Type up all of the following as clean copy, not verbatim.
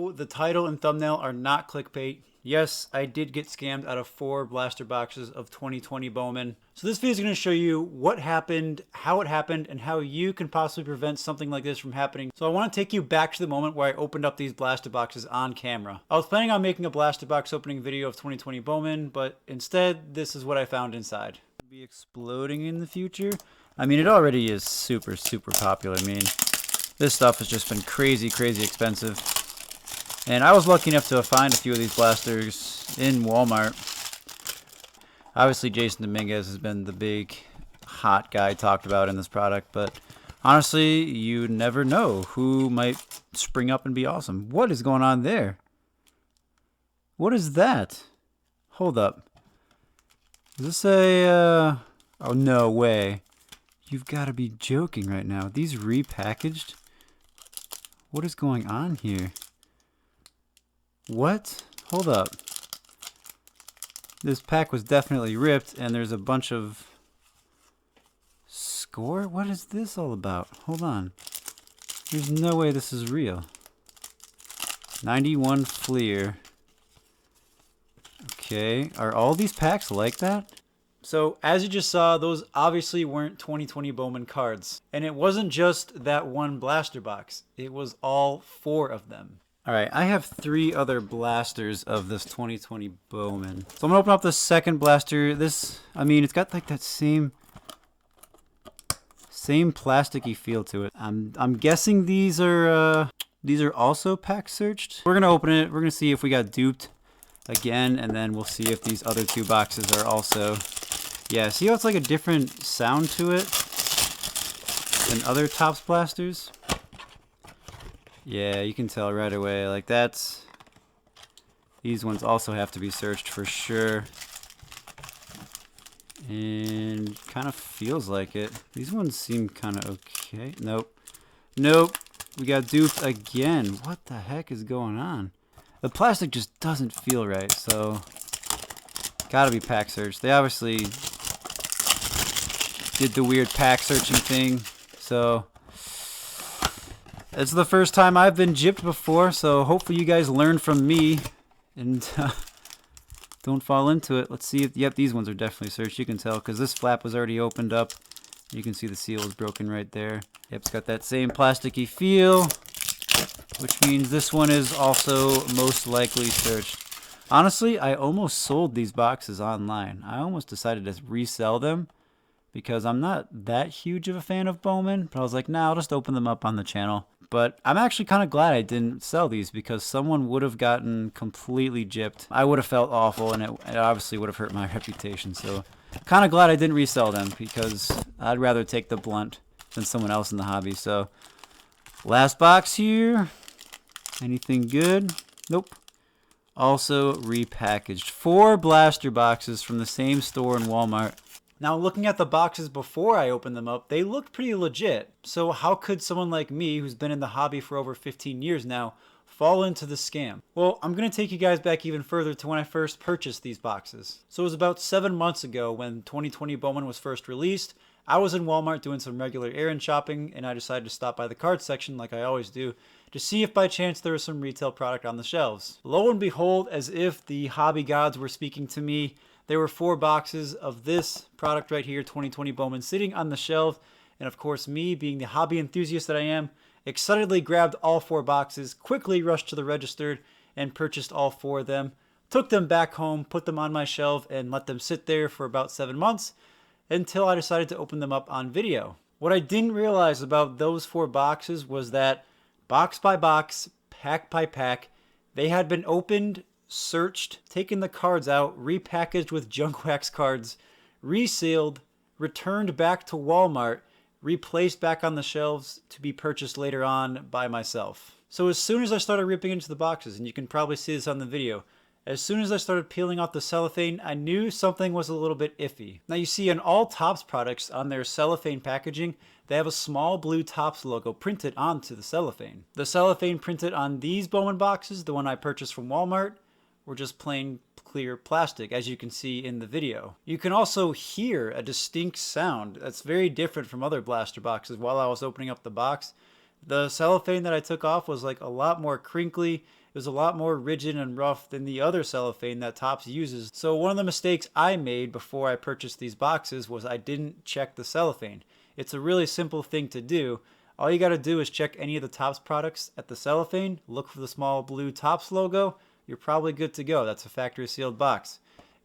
no, the title and thumbnail are not clickbait. Yes, I did get scammed out of 4 blaster boxes of 2020 Bowman. So this video is going to show you what happened, how it happened, and how you can possibly prevent something like this from happening. So I want to take you back to the moment where I opened up these blaster boxes on camera. I was planning on making a blaster box opening video of 2020 Bowman, but instead, this is what I found inside. It'll be exploding in the future. I mean, it already is super popular. I mean, this stuff has just been crazy expensive. And I was lucky enough to find a few of these blasters in Walmart. Obviously, Jason Dominguez has been the big hot guy talked about in this product, but honestly, you never know who might spring up and be awesome. What is going on there? What is that? Hold up. Is this a, oh, no way. You've got to be joking right now. These repackaged? What is going on here? What? Hold up. This pack was definitely ripped, and there's a bunch of score? What is this all about? Hold on. There's no way this is real. 91 Fleer. Okay, are all these packs like that? So, as you just saw, those obviously weren't 2020 Bowman cards. And it wasn't just that one blaster box. It was all 4 of them. Alright, I have 3 other blasters of this 2020 Bowman. So I'm going to open up the second blaster. This, I mean, it's got like that same plasticky feel to it. I'm guessing these are also pack searched. We're going to open it. We're going to see if we got duped again, and then we'll see if these other 2 boxes are also... Yeah, see how it's like a different sound to it than other Topps blasters? Yeah, you can tell right away. Like that's... These ones also have to be searched for sure. And kind of feels like it. These ones seem kind of okay. Nope. Nope. We got duped again. What the heck is going on? The plastic just doesn't feel right, so... Gotta be pack searched. They obviously did the weird pack searching thing, so... It's the first time I've been gypped before, so hopefully you guys learn from me and don't fall into it. Let's see if, yep, these ones are definitely searched. You can tell because this flap was already opened up. You can see the seal is broken right there. Yep, it's got that same plasticky feel, which means this one is also most likely searched. Honestly, I almost sold these boxes online. I almost decided to resell them because I'm not that huge of a fan of Bowman, but I was like, nah, I'll just open them up on the channel. But I'm actually kind of glad I didn't sell these because someone would have gotten completely gypped. I would have felt awful, and it obviously would have hurt my reputation. So kind of glad I didn't resell them because I'd rather take the blunt than someone else in the hobby. So last box here. Anything good? Nope. Also repackaged. 4 blaster boxes from the same store in Walmart. Now, looking at the boxes before I opened them up, they looked pretty legit. So how could someone like me, who's been in the hobby for over 15 years now, fall into the scam? Well, I'm going to take you guys back even further to when I first purchased these boxes. So it was about 7 months ago when 2020 Bowman was first released. I was in Walmart doing some regular errand shopping, and I decided to stop by the card section like I always do, to see if by chance there was some retail product on the shelves. Lo and behold, as if the hobby gods were speaking to me, there were 4 boxes of this product right here, 2020 Bowman, sitting on the shelf. And of course, me, being the hobby enthusiast that I am, excitedly grabbed all 4 boxes, quickly rushed to the register, and purchased all 4 of them. Took them back home, put them on my shelf, and let them sit there for about 7 months until I decided to open them up on video. What I didn't realize about those 4 boxes was that box by box, pack by pack, they had been opened, searched, taken the cards out, repackaged with junk wax cards, resealed, returned back to Walmart, replaced back on the shelves to be purchased later on by myself. So as soon as I started ripping into the boxes, and you can probably see this on the video, as soon as I started peeling off the cellophane, I knew something was a little bit iffy. Now you see in all Topps products on their cellophane packaging, they have a small blue Topps logo printed onto the cellophane. The cellophane printed on these Bowman boxes, the one I purchased from Walmart, were just plain clear plastic, as you can see in the video. You can also hear a distinct sound that's very different from other blaster boxes. While I was opening up the box, The cellophane that I took off was like a lot more crinkly. It was a lot more rigid and rough than the other cellophane that Topps uses. So one of the mistakes I made before I purchased these boxes was I didn't check the cellophane. It's a really simple thing to do. All you got to do is check any of the Topps products at the cellophane, look for the small blue Topps logo. You're probably good to go. That's a factory sealed box.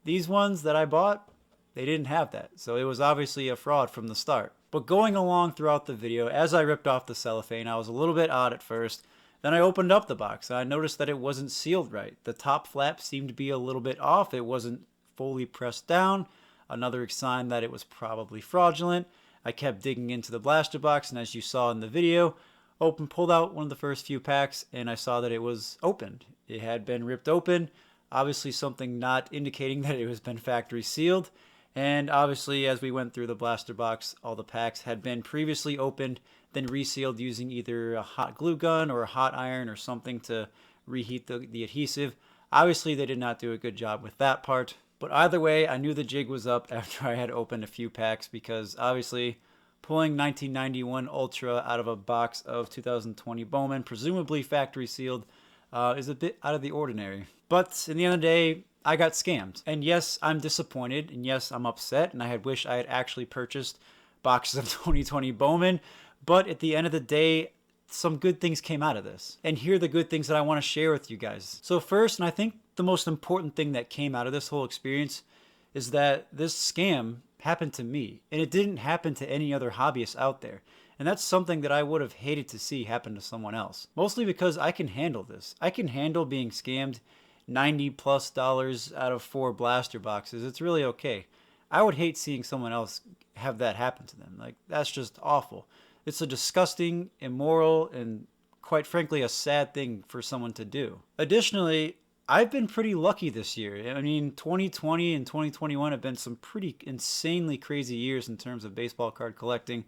These ones that I bought, they didn't have that. So it was obviously a fraud from the start. But going along throughout the video, as I ripped off the cellophane, I was a little bit odd at first. Then I opened up the box and I noticed that it wasn't sealed right. The top flap seemed to be a little bit off. It wasn't fully pressed down. Another sign that it was probably fraudulent. I kept digging into the blaster box, and as you saw in the video, pulled out one of the first few packs, and I saw that it was opened. It had been ripped open, obviously something not indicating that it was been factory sealed. And obviously, as we went through the blaster box, all the packs had been previously opened, then resealed using either a hot glue gun or a hot iron or something to reheat the adhesive. Obviously, they did not do a good job with that part. But either way, I knew the jig was up after I had opened a few packs, because obviously pulling 1991 Ultra out of a box of 2020 Bowman, presumably factory sealed, is a bit out of the ordinary. But in the end of the day, I got scammed. And yes, I'm disappointed, and yes, I'm upset, and I had wished I had actually purchased boxes of 2020 Bowman. But at the end of the day, some good things came out of this. And here are the good things that I want to share with you guys. So first, and I think the most important thing that came out of this whole experience, is that this scam happened to me, and it didn't happen to any other hobbyists out there. And that's something that I would have hated to see happen to someone else. Mostly because I can handle this. I can handle being scammed $90+ out of 4 blaster boxes. It's really okay. I would hate seeing someone else have that happen to them. Like, that's just awful. It's a disgusting, immoral, and quite frankly, a sad thing for someone to do. Additionally, I've been pretty lucky this year. I mean, 2020 and 2021 have been some pretty insanely crazy years in terms of baseball card collecting.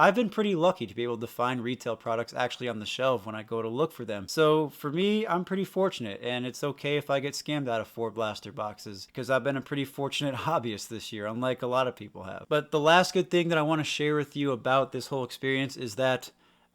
I've been pretty lucky to be able to find retail products actually on the shelf when I go to look for them. So for me, I'm pretty fortunate, and it's okay if I get scammed out of 4 blaster boxes, because I've been a pretty fortunate hobbyist this year, unlike a lot of people have. But the last good thing that I want to share with you about this whole experience is that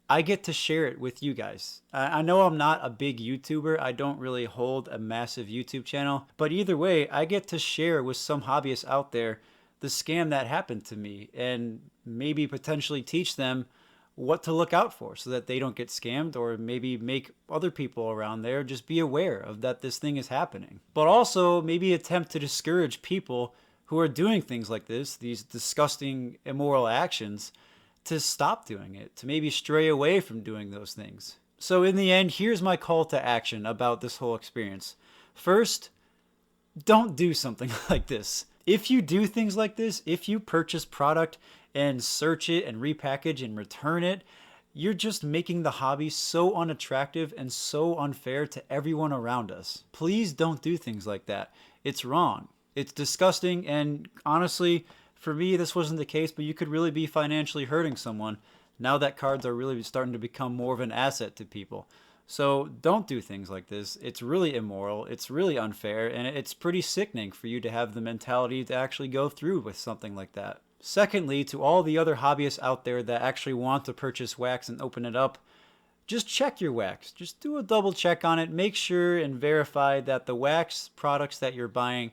I get to share it with you guys. I know I'm not a big YouTuber. I don't really hold a massive YouTube channel. But either way, I get to share with some hobbyists out there the scam that happened to me, and maybe potentially teach them what to look out for so that they don't get scammed, or maybe make other people around there just be aware of that this thing is happening. But also maybe attempt to discourage people who are doing things like this, these disgusting, immoral actions, to stop doing it, to maybe stray away from doing those things. So in the end, here's my call to action about this whole experience. First, don't do something like this. If you do things like this, if you purchase product and search it and repackage and return it, you're just making the hobby so unattractive and so unfair to everyone around us. Please don't do things like that. It's wrong. It's disgusting, and honestly, for me, this wasn't the case, but you could really be financially hurting someone now that cards are really starting to become more of an asset to people. So don't do things like this. It's really immoral, it's really unfair, and it's pretty sickening for you to have the mentality to actually go through with something like that. Secondly, to all the other hobbyists out there that actually want to purchase wax and open it up, just check your wax. Just do a double check on it. Make sure and verify that the wax products that you're buying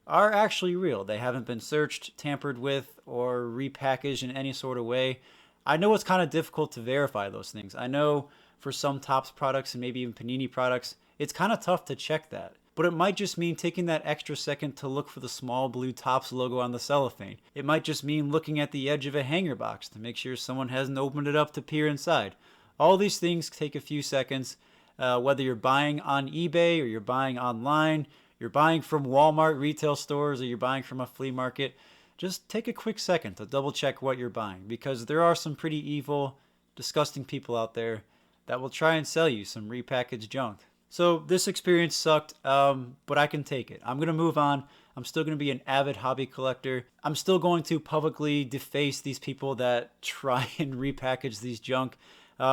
are actually real. They haven't been searched, tampered with, or repackaged in any sort of way. I know it's kind of difficult to verify those things. I know for some Topps products and maybe even Panini products, it's kind of tough to check that. But it might just mean taking that extra second to look for the small blue Topps logo on the cellophane. It might just mean looking at the edge of a hanger box to make sure someone hasn't opened it up to peer inside. All these things take a few seconds, whether you're buying on eBay or you're buying online, you're buying from Walmart retail stores, or you're buying from a flea market. Just take a quick second to double check what you're buying, because there are some pretty evil, disgusting people out there that will try and sell you some repackaged junk. So this experience sucked, but I can take it. I'm going to move on. I'm still going to be an avid hobby collector. I'm still going to publicly deface these people that try and repackage these junk.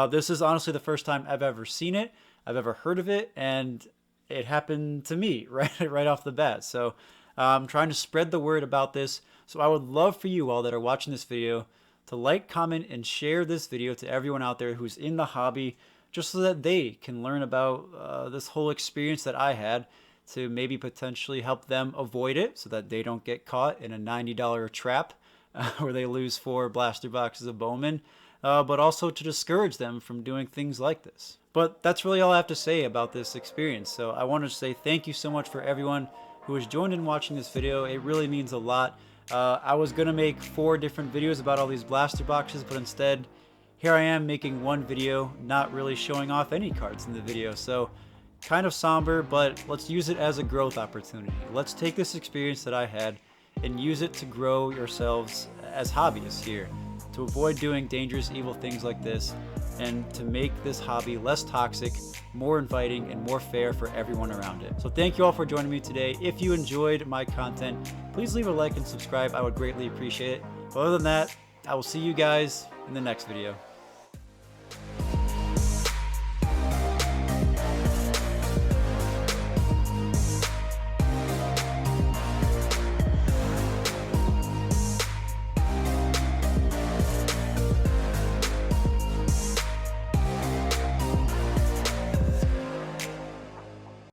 This is honestly the first time I've ever seen it, I've ever heard of it, and it happened to me right off the bat. So I'm trying to spread the word about this. So I would love for you all that are watching this video to like, comment, and share this video to everyone out there who's in the hobby, just so that they can learn about this whole experience that I had, to maybe potentially help them avoid it so that they don't get caught in a $90 trap where they lose 4 blaster boxes of Bowman, but also to discourage them from doing things like this. But that's really all I have to say about this experience. So I want to say thank you so much for everyone who has joined in watching this video. It really means a lot. I was going to make 4 different videos about all these blaster boxes, but instead, here I am making one video, not really showing off any cards in the video. So kind of somber, but let's use it as a growth opportunity. Let's take this experience that I had and use it to grow yourselves as hobbyists here, to avoid doing dangerous, evil things like this, and to make this hobby less toxic, more inviting, and more fair for everyone around it. So thank you all for joining me today. If you enjoyed my content, please leave a like and subscribe. I would greatly appreciate it. But other than that, I will see you guys in the next video.